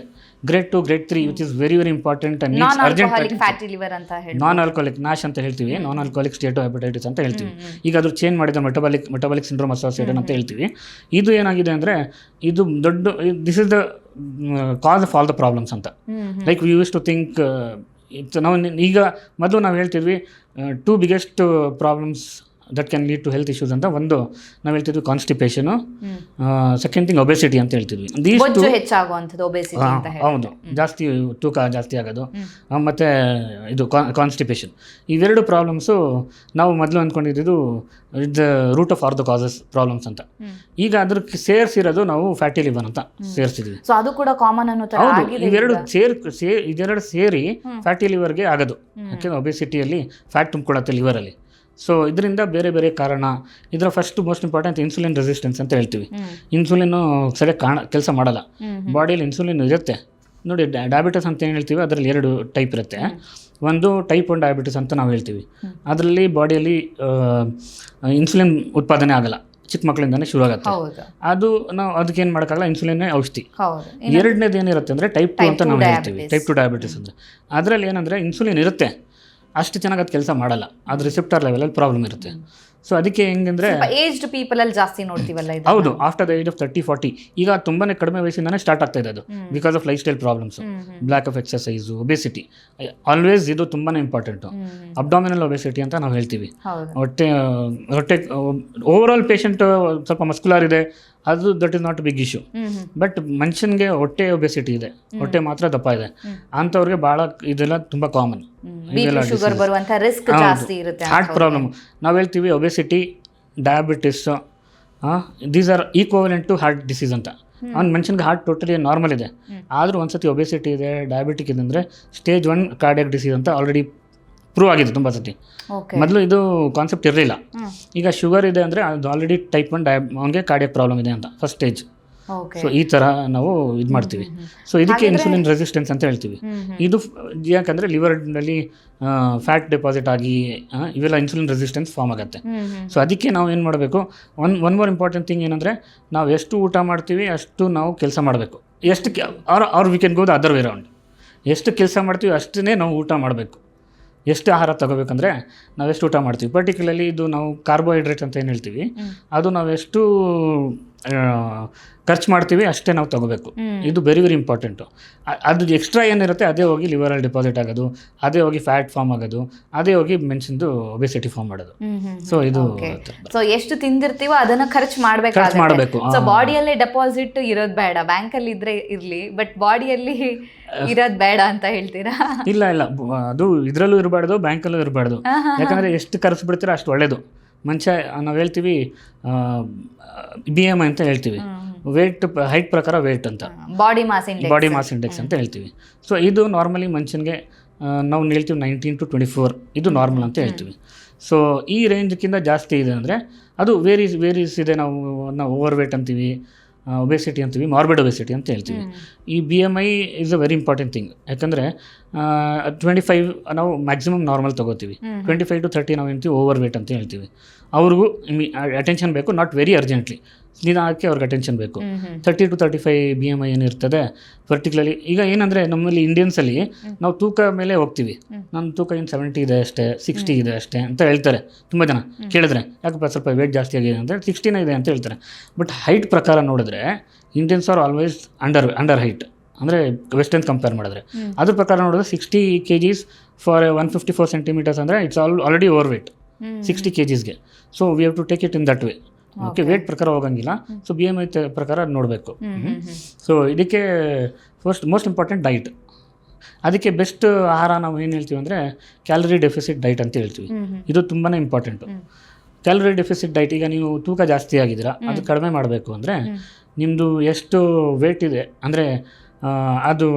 Grade 2, Grade 3 which is very important and needs urgent fatty liver ಅಂತ ಹೇಳಿ, ನಾನ್ ಆಲ್ಕೋಹಾಲಿಕ್ ನಾಶ್ ಅಂತ ಹೇಳ್ತೀವಿ, ನಾನ್ ಆಲ್ಕೋಹಾಲಿಕ್ ಸ್ಟೇಟೋಹೆಪಟೈಟಿಸ್ ಅಂತ ಹೇಳ್ತೀವಿ. ಈಗ ಅದು ಚೇಂಜ್ ಮಾಡಿದ ಮೆಟಬಾಲಿಕ್ ಸಿಂಡ್ರೋಮ್ ಅಸೋಸಿಯೇಟೆಡ್ ಅಂತ ಹೇಳ್ತೀವಿ. ಇದು ಏನಾಗಿದೆ ಅಂದರೆ ಇದು ದೊಡ್ಡ, this is the cause of all the problems ಅಂತ. Like we use to think, ನಾವು ಈಗ ಮೊದಲು ನಾವು ಹೇಳ್ತಿದ್ವಿ 2 biggest problems that can lead to health issues ಅಂತ. ಒಂದು ನಾವು ಹೇಳ್ತಿದ್ವಿ ಕಾನ್ಸ್ಟಿಪೇಷನು, ಸೆಕೆಂಡ್ ಥಿಂಗ್ ಒಬೆಸಿಟಿ ಅಂತ ಹೇಳ್ತಿದ್ವಿ. ಹೌದು, ಜಾಸ್ತಿ ತೂಕ ಜಾಸ್ತಿ ಆಗೋದು ಮತ್ತು ಇದು ಕಾನ್ಸ್ಟಿಪೇಷನ್. ಇವೆರಡು ಪ್ರಾಬ್ಲಮ್ಸು ನಾವು ಮೊದಲು ಅಂದ್ಕೊಂಡಿದ್ದು it's root of are the causes problems ಅಂತ. ಈಗ ಅದಕ್ಕೆ ಸೇರಿಸಿರೋದು ನಾವು ಫ್ಯಾಟಿ ಲಿವರ್ ಅಂತ ಸೇರಿಸಿದ್ವಿ. ಅದು ಕೂಡ ಕಾಮನ್ ಅನ್ನೋ ತರ. ಹೌದು, ಇದೆರಡು ಸೇರಿ ಫ್ಯಾಟಿ ಲಿವರ್ಗೆ ಆಗೋದು. ಯಾಕೆಂದರೆ ಒಬೆಸಿಟಿಯಲ್ಲಿ ಫ್ಯಾಟ್ ತುಂಬಿಕೊಳ್ಳುತ್ತೆ ಲಿವರಲ್ಲಿ. ಸೊ ಇದರಿಂದ ಬೇರೆ ಬೇರೆ ಕಾರಣ. ಇದರ first most important insulin resistance ಅಂತ ಹೇಳ್ತೀವಿ. ಇನ್ಸುಲಿನ್ನು ಸರಿಯಾಗಿ ಕೆಲಸ ಮಾಡಲ್ಲ ಬಾಡಿಯಲ್ಲಿ. ಇನ್ಸುಲಿನ್ ಇರುತ್ತೆ ನೋಡಿ, ಡಯಾಬಿಟಿಸ್ ಅಂತ ಏನು ಹೇಳ್ತೀವಿ ಅದರಲ್ಲಿ 2 ಟೈಪ್ ಇರುತ್ತೆ. ಒಂದು ಟೈಪ್ 1 ಡಯಾಬಿಟಿಸ್ ಅಂತ ನಾವು ಹೇಳ್ತೀವಿ. ಅದರಲ್ಲಿ ಬಾಡಿಯಲ್ಲಿ ಇನ್ಸುಲಿನ್ ಉತ್ಪಾದನೆ ಆಗಲ್ಲ, ಚಿಕ್ಕ ಮಕ್ಕಳಿಂದಾನೇ ಶುರು ಆಗುತ್ತೆ. ಅದು ನಾವು ಅದಕ್ಕೆ ಏನು ಮಾಡೋಕ್ಕಾಗಲ್ಲ, ಇನ್ಸುಲಿನ್ನೇ ಔಷಧಿ. ಎರಡನೇದು ಏನಿರುತ್ತೆ ಅಂದರೆ ಟೈಪ್ 2 ಅಂತ ನಾವು ಹೇಳ್ತೀವಿ. ಟೈಪ್ 2 ಡಯಾಬಿಟಿಸ್ ಅಂದರೆ ಅದರಲ್ಲಿ ಏನಂದರೆ ಇನ್ಸುಲಿನ್ ಇರುತ್ತೆ, ಅಷ್ಟು ಚೆನ್ನಾಗಿ ಅದು ಕೆಲಸ ಮಾಡಲ್ಲ, ಅದು ರಿಸೆಪ್ಟರ್ ಲೆವೆಲಲ್ಲಿ ಪ್ರಾಬ್ಲಮ್ ಇರುತ್ತೆ. ಸೊ ಅದಕ್ಕೆ ಹೆಂಗಂದ್ರೆ ಏಜ್ಡ್ ಪೀಪಲ್ ಅಲ್ಲಿ ಜಾಸ್ತಿ ನೋಡ್ತೀವಲ್ಲ ಇದು. ಹೌದು, ಆಫ್ಟರ್ ದ ಏಜ್ ಆಫ್ 30-40 ಈಗ ತುಂಬಾನೇ ಕಡಿಮೆ ವಯಸ್ಸಿಂದಾನೇ ಸ್ಟಾರ್ಟ್ ಆಗ್ತಾ ಇದೆ ಅದು, because of life style problems, lack of exercise, obesity. Always ಇದು ತುಂಬಾನೇ ಇಂಪಾರ್ಟೆಂಟು. ಅಬ್ಡಾಮಿನಲ್ ಒಬೆಸಿಟಿ ಅಂತ ನಾವು ಹೇಳ್ತೀವಿ. ಹೊಟ್ಟೆ ಓವರ್ ಆಲ್ ಪೇಷಂಟ್ ಸ್ವಲ್ಪ ಮಸ್ಕ್ಯುಲರ್ ಇದೆ, ಅದು that is not big issue. But ಮನುಷ್ಯನಿಗೆ ಹೊಟ್ಟೆ ಒಬೆಸಿಟಿ ಇದೆ, ಹೊಟ್ಟೆ ಮಾತ್ರ ದಪ್ಪ ಇದೆ, ಅಂಥವ್ರಿಗೆ ಭಾಳ ಇದೆಲ್ಲ ತುಂಬ ಕಾಮನ್. ಶುಗರ್ ಬರುವಂತ ರಿಸ್ಕ್ ಜಾಸ್ತಿ ಇರುತ್ತೆ. ಹಾರ್ಟ್ ಪ್ರಾಬ್ಲಮ್ ನಾವು ಹೇಳ್ತೀವಿ, obesity, diabetes, these are equivalent to heart disease ಅಂತ. ಅವ್ನು ಮನುಷ್ಯನಿಗೆ ಹಾರ್ಟ್ ಟೋಟಲಿ ನಾರ್ಮಲ್ ಇದೆ, ಆದರೂ ಒಂದ್ಸತಿ ಒಬೆಸಿಟಿ ಇದೆ, ಡಯಾಬಿಟಿಕ್ ಇದೆ ಅಂದರೆ ಸ್ಟೇಜ್ 1 ಕಾರ್ಡಿಯಾಕ್ ಡಿಸೀಸ್ ಅಂತ ಆಲ್ರೆಡಿ ಪ್ರೂವ್ ಆಗಿದೆ ತುಂಬ ಸತಿ. ಮೊದಲು ಇದು ಕಾನ್ಸೆಪ್ಟ್ ಇರಲಿಲ್ಲ. ಈಗ ಶುಗರ್ ಇದೆ ಅಂದರೆ ಅದು ಆಲ್ರೆಡಿ ಟೈಪ್ 1 ಅವನಿಗೆ ಕಾರ್ಡಿಯಾಕ್ ಪ್ರಾಬ್ಲಮ್ ಇದೆ ಅಂತ ಫಸ್ಟ್ ಸ್ಟೇಜ್. ಸೊ ಈ ಥರ ನಾವು ಇದು ಮಾಡ್ತೀವಿ. ಸೊ ಇದಕ್ಕೆ ಇನ್ಸುಲಿನ್ ರೆಸಿಸ್ಟೆನ್ಸ್ ಅಂತ ಹೇಳ್ತೀವಿ. ಇದು ಯಾಕಂದರೆ ಲಿವರ್ನಲ್ಲಿ ಫ್ಯಾಟ್ ಡೆಪಾಸಿಟ್ ಆಗಿ ಇವೆಲ್ಲ ಇನ್ಸುಲಿನ್ ರೆಸಿಸ್ಟೆನ್ಸ್ ಫಾರ್ಮ್ ಆಗುತ್ತೆ. ಸೊ ಅದಕ್ಕೆ ನಾವು ಏನು ಮಾಡಬೇಕು, ಒನ್ ಮೋರ್ ಇಂಪಾರ್ಟೆಂಟ್ ಥಿಂಗ್ ಏನಂದರೆ ನಾವು ಎಷ್ಟು ಊಟ ಮಾಡ್ತೀವಿ ಅಷ್ಟು ನಾವು ಕೆಲಸ ಮಾಡಬೇಕು. ಎಷ್ಟು or we can go the other way round. ಎಷ್ಟು ಕೆಲಸ ಮಾಡ್ತೀವಿ ಅಷ್ಟೇ ನಾವು ಊಟ ಮಾಡಬೇಕು. ಎಷ್ಟು ಆಹಾರ ತಗೋಬೇಕಂದ್ರೆ ನಾವೆಷ್ಟು ಊಟ ಮಾಡ್ತೀವಿ, ಪರ್ಟಿಕ್ಯುಲರ್ಲಿ ಇದು ನಾವು ಕಾರ್ಬೋಹೈಡ್ರೇಟ್ ಅಂತ ಏನು ಹೇಳ್ತೀವಿ, ಅದು ನಾವೆಷ್ಟು ಖರ್ಚು ಮಾಡ್ತೀವಿ ಅಷ್ಟೇ ನಾವು ತಗೋಬೇಕು. ಇದು ವೆರಿ ವೆರಿ ಇಂಪಾರ್ಟೆಂಟು. ಅದು ಎಕ್ಸ್ಟ್ರಾ ಏನಿರುತ್ತೆ ಅದೇ ಹೋಗಿ ಲಿವರಲ್ಲಿ ಡೆಪಾಸಿಟ್ ಆಗೋದು, ಅದೇ ಹೋಗಿ ಫ್ಯಾಟ್ ಫಾರ್ಮ್ ಆಗೋದು, ಅದೇ ಹೋಗಿ ಮೆನ್ಷನ್ದು ಒಬೆಸಿಟಿ ಫಾರ್ಮ್ ಮಾಡೋದು. ಸೊ ಇದು ಸೊ ಎಷ್ಟು ತಿಂದಿರ್ತೀವೋ ಅದನ್ನ ಖರ್ಚು ಮಾಡಬೇಕು. ಸೊ ಬಾಡಿಯಲ್ಲೇ ಡೆಪಾಸಿಟ್ ಇರೋದು ಬೇಡ, ಬ್ಯಾಂಕಲ್ಲಿ ಇದ್ರೆ ಇರಲಿ, ಬಟ್ ಬಾಡಿಯಲ್ಲಿ ಇರೋದು ಬೇಡ ಅಂತ ಹೇಳ್ತೀರಾ? ಇಲ್ಲ, ಅದು ಇದರಲ್ಲೂ ಇರಬಾರ್ದು, ಬ್ಯಾಂಕಲ್ಲೂ ಇರಬಾರ್ದು. ಯಾಕಂದರೆ ಎಷ್ಟು ಖರ್ಚು ಬಿಡ್ತೀರೋ ಅಷ್ಟು ಒಳ್ಳೇದು. ಮನುಷ್ಯ ನಾವು ಹೇಳ್ತೀವಿ BMI ಅಂತ ಹೇಳ್ತೀವಿ, ವೇಟ್ ಹೈಟ್ ಪ್ರಕಾರ ವೇಟ್ ಅಂತ, ಬಾಡಿ ಮಾಸ್ ಇಂಡೆಕ್ಸ್ ಅಂತ ಹೇಳ್ತೀವಿ. ಸೊ ಇದು ನಾರ್ಮಲಿ ಮನುಷ್ಯನಿಗೆ ನಾವು ಹೇಳ್ತೀವಿ 19 to 24 ಇದು ನಾರ್ಮಲ್ ಅಂತ ಹೇಳ್ತೀವಿ. ಸೊ ಈ ರೇಂಜ್ಗಿಂತ ಜಾಸ್ತಿ ಇದೆ ಅಂದರೆ ಅದು ವೇರೀಸ್ ಇದೆ. ನಾವು ಓವರ್ ವೇಟ್ ಅಂತೀವಿ, ಒಬೆಸಿಟಿ ಅಂತೀವಿ, ಮಾರ್ಬಿಡ್ ಒಬೆಸಿಟಿ ಅಂತ ಹೇಳ್ತೀವಿ. ಈ BMI is a very important thing. ಯಾಕಂದರೆ 25 ನಾವು ಮ್ಯಾಕ್ಸಿಮಮ್ ನಾರ್ಮಲ್ ತೊಗೋತೀವಿ, 25 to 30 ನಾವು ಹೇಳ್ತೀವಿ ಓವರ್ ವೇಟ್ ಅಂತ ಹೇಳ್ತೀವಿ. ಅವ್ರಿಗೂ ಅಟೆನ್ಷನ್ ಬೇಕು, ನಾಟ್ ವೆರಿ ಅರ್ಜೆಂಟ್ಲಿ, ನಿಧಾನಕ್ಕೆ ಅವ್ರಿಗೆ ಅಟೆನ್ಷನ್ ಬೇಕು. 30 to 35 BMI ಏನಿರ್ತದೆ ಪರ್ಟಿಕ್ಯುಲರ್ಲಿ. ಈಗ ಏನಂದರೆ ನಮ್ಮಲ್ಲಿ ಇಂಡಿಯನ್ಸಲ್ಲಿ ನಾವು ತೂಕ ಮೇಲೆ ಹೋಗ್ತೀವಿ, ನನ್ನ ತೂಕ ಏನು 70 ಇದೆ ಅಷ್ಟೇ, 60 ಇದೆ ಅಷ್ಟೇ ಅಂತ ಹೇಳ್ತಾರೆ. ತುಂಬ ಜನ ಕೇಳಿದ್ರೆ ಯಾಕಪ್ಪ ಸ್ವಲ್ಪ ವೇಟ್ ಜಾಸ್ತಿ ಆಗಿದೆ ಅಂದರೆ 60 ಇದೆ ಅಂತ ಹೇಳ್ತಾರೆ. ಬಟ್ ಹೈಟ್ ಪ್ರಕಾರ ನೋಡಿದ್ರೆ Indians are always under height, ಅಂದರೆ ವೆಸ್ಟರ್ನ್ ಕಂಪೇರ್ ಮಾಡಿದ್ರೆ. ಅದ್ರ ಪ್ರಕಾರ ನೋಡಿದ್ರೆ 60 kgs ಫಾರ್ 154 centimeters ಅಂದರೆ ಇಟ್ಸ್ ಆಲ್ರೆಡಿ ಓವರ್ ವೇಟ್ 60 kgsಗೆ. So we have to take it in that way. Okay, weight ಪ್ರಕಾರ ಹೋಗಂಗಿಲ್ಲ. ಸೊ BMI ಪ್ರಕಾರ ನೋಡಬೇಕು. ಸೊ ಇದಕ್ಕೆ ಮೋಸ್ಟ್ ಇಂಪಾರ್ಟೆಂಟ್ ಡೈಟ್. ಅದಕ್ಕೆ ಬೆಸ್ಟ್ ಆಹಾರ ನಾವು ಏನು ಹೇಳ್ತೀವಿ ಅಂದರೆ ಕ್ಯಾಲರಿ ಡೆಫಿಸಿಟ್ ಡೈಟ್ ಅಂತ ಹೇಳ್ತೀವಿ. ಇದು ತುಂಬಾ ಇಂಪಾರ್ಟೆಂಟು. ಕ್ಯಾಲರಿ ಡೆಫಿಸಿಟ್ ಡೈಟ್, ಈಗ ನೀವು ತೂಕ ಜಾಸ್ತಿ ಆಗಿದ್ದೀರಾ, ಅದು ಕಡಿಮೆ ಮಾಡಬೇಕು ಅಂದರೆ ನಿಮ್ಮದು ಎಷ್ಟು ವೇಟ್ ಇದೆ ಅಂದರೆ ಅದು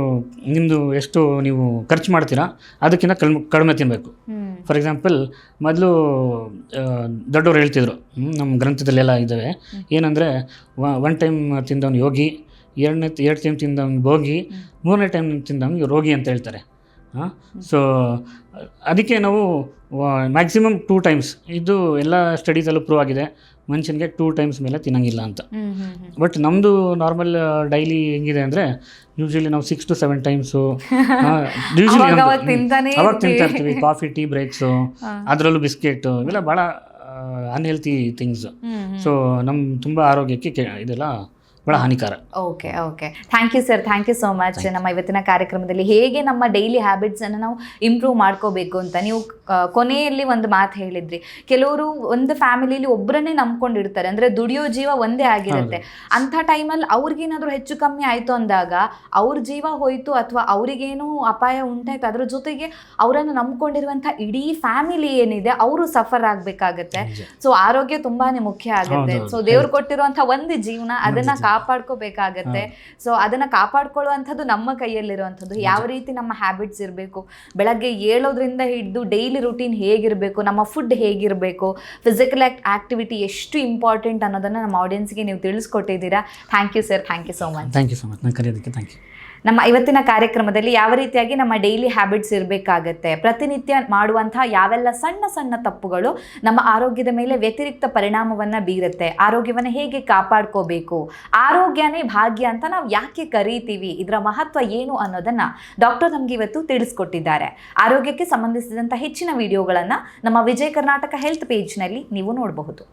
ನಿಮ್ಮದು ಎಷ್ಟು ನೀವು ಖರ್ಚು ಮಾಡ್ತೀರಾ ಅದಕ್ಕಿಂತ ಕಡಿಮೆ ತಿನ್ನಬೇಕು. ಫಾರ್ ಎಕ್ಸಾಂಪಲ್, ಮೊದಲು ದೊಡ್ಡವ್ರು ಹೇಳ್ತಿದ್ರು, ನಮ್ಮ ಗ್ರಂಥದಲ್ಲೆಲ್ಲ ಇದ್ದಾವೆ, ಏನಂದರೆ 1 ಟೈಮ್ ತಿಂದವನು ಯೋಗಿ, 2 ಟೈಮ್ ತಿಂದವನು ಭೋಗಿ, 3ನೇ ಟೈಮ್ ತಿಂದವನಿಗೆ ರೋಗಿ ಅಂತ ಹೇಳ್ತಾರೆ. ಸೊ ಅದಕ್ಕೆ ನಾವು ಮ್ಯಾಕ್ಸಿಮಮ್ 2 times, ಇದು ಎಲ್ಲ ಸ್ಟಡೀಸಲ್ಲೂ ಪ್ರೂವ್ ಆಗಿದೆ, ಮನುಷ್ಯನಿಗೆ 2 times ಮೇಲೆ ತಿನ್ನಂಗಿಲ್ಲ ಅಂತ. ಬಟ್ ನಮ್ಮದು ನಾರ್ಮಲ್ ಡೈಲಿ ಹೆಂಗಿದೆ ಅಂದರೆ ಯೂಶ್ವಲಿ ನಾವು 6 to 7 times ಅವಾಗ ತಿಂತಾ ಇರ್ತೀವಿ. ಕಾಫಿ, ಟೀ ಬ್ರೇಕ್ಸು, ಅದರಲ್ಲೂ ಬಿಸ್ಕೆಟು, ಇವೆಲ್ಲ ಭಾಳ ಅನ್ಹೆಲ್ತಿ ಥಿಂಗ್ಸ್. ಸೊ ನಮ್ಮ ತುಂಬ ಆರೋಗ್ಯಕ್ಕೆ ಇದೆಲ್ಲ ಭಾಳ ಹಾನಿಕಾರ. Okay thank you sir, thank you so much. ನಮ್ಮ ಇವತ್ತಿನ ಕಾರ್ಯಕ್ರಮದಲ್ಲಿ ಹೇಗೆ ನಮ್ಮ ಡೈಲಿ ಹ್ಯಾಬಿಟ್ಸನ್ನು ನಾವು ಇಂಪ್ರೂವ್ ಮಾಡ್ಕೋಬೇಕು ಅಂತ ನೀವು ಕೊನೆಯಲ್ಲಿ ಒಂದು ಮಾತು ಹೇಳಿದ್ರಿ. ಕೆಲವರು ಒಂದು ಫ್ಯಾಮಿಲಿಯಲ್ಲಿ ಒಬ್ಬರನ್ನೇ ನಂಬ್ಕೊಂಡಿರ್ತಾರೆ, ಅಂದರೆ ದುಡಿಯೋ ಜೀವ ಒಂದೇ ಆಗಿರುತ್ತೆ. ಅಂಥ ಟೈಮಲ್ಲಿ ಅವ್ರಿಗೇನಾದರೂ ಹೆಚ್ಚು ಕಮ್ಮಿ ಆಯಿತು ಅಂದಾಗ ಅವ್ರ ಜೀವ ಹೋಯಿತು ಅಥವಾ ಅವರಿಗೇನು ಅಪಾಯ ಉಂಟಾಯಿತು, ಅದ್ರ ಜೊತೆಗೆ ಅವರನ್ನು ನಂಬ್ಕೊಂಡಿರುವಂಥ ಇಡೀ ಫ್ಯಾಮಿಲಿ ಏನಿದೆ ಅವರು ಸಫರ್ ಆಗಬೇಕಾಗತ್ತೆ. ಸೊ ಆರೋಗ್ಯ ತುಂಬಾ ಮುಖ್ಯ ಆಗುತ್ತೆ. ಸೊ ದೇವ್ರು ಕೊಟ್ಟಿರುವಂಥ ಒಂದು ಜೀವನ, ಅದನ್ನು ಕಾಪಾಡ್ಕೋಬೇಕಾಗತ್ತೆ. ಸೊ ಅದನ್ನ ಕಾಪಾಡ್ಕೊಳ್ಳುವಂಥದ್ದು ನಮ್ಮ ಕೈಯಲ್ಲಿರುವಂಥದ್ದು. ಯಾವ ರೀತಿ ನಮ್ಮ ಹ್ಯಾಬಿಟ್ಸ್ ಇರಬೇಕು, ಬೆಳಗ್ಗೆ ಏಳೋದ್ರಿಂದ ಹಿಡಿದು ಡೈಲಿ ರುಟೀನ್ ಹೇಗಿರಬೇಕು, ನಮ್ಮ ಫುಡ್ ಹೇಗಿರಬೇಕು, ಫಿಸಿಕಲ್ ಆಕ್ಟಿವಿಟಿ ಎಷ್ಟು ಇಂಪಾರ್ಟೆಂಟ್ ಅನ್ನೋದನ್ನ ನಮ್ಮ ಆಡಿಯನ್ಸ್ಗೆ ನೀವು ತಿಳಿಸ್ಕೊಟ್ಟಿದ್ದೀರಾ. Thank you sir, thank you so much. Thank you so much, ನಾನು ಕರೆಯೋದಕ್ಕೆ ಥ್ಯಾಂಕ್ ಯು. ನಮ್ಮ ಇವತ್ತಿನ ಕಾರ್ಯಕ್ರಮದಲ್ಲಿ ಯಾವ ರೀತಿಯಾಗಿ ನಮ್ಮ ಡೈಲಿ ಹ್ಯಾಬಿಟ್ಸ್ ಇರಬೇಕಾಗತ್ತೆ, ಪ್ರತಿನಿತ್ಯ ಮಾಡುವಂತಹ ಯಾವೆಲ್ಲ ಸಣ್ಣ ಸಣ್ಣ ತಪ್ಪುಗಳು ನಮ್ಮ ಆರೋಗ್ಯದ ಮೇಲೆ ವ್ಯತಿರಿಕ್ತ ಪರಿಣಾಮವನ್ನು ಬೀರುತ್ತೆ, ಆರೋಗ್ಯವನ್ನು ಹೇಗೆ ಕಾಪಾಡ್ಕೋಬೇಕು, ಆರೋಗ್ಯನೇ ಭಾಗ್ಯ ಅಂತ ನಾವು ಯಾಕೆ ಕರೀತೀವಿ, ಇದರ ಮಹತ್ವ ಏನು ಅನ್ನೋದನ್ನು ಡಾಕ್ಟರ್ ನಮಗೆ ಇವತ್ತು ತಿಳಿಸ್ಕೊಟ್ಟಿದ್ದಾರೆ. ಆರೋಗ್ಯಕ್ಕೆ ಸಂಬಂಧಿಸಿದಂಥ ಹೆಚ್ಚಿನ ವಿಡಿಯೋಗಳನ್ನು ನಮ್ಮ ವಿಜಯ ಕರ್ನಾಟಕ ಹೆಲ್ತ್ ಪೇಜ್ನಲ್ಲಿ ನೀವು ನೋಡಬಹುದು.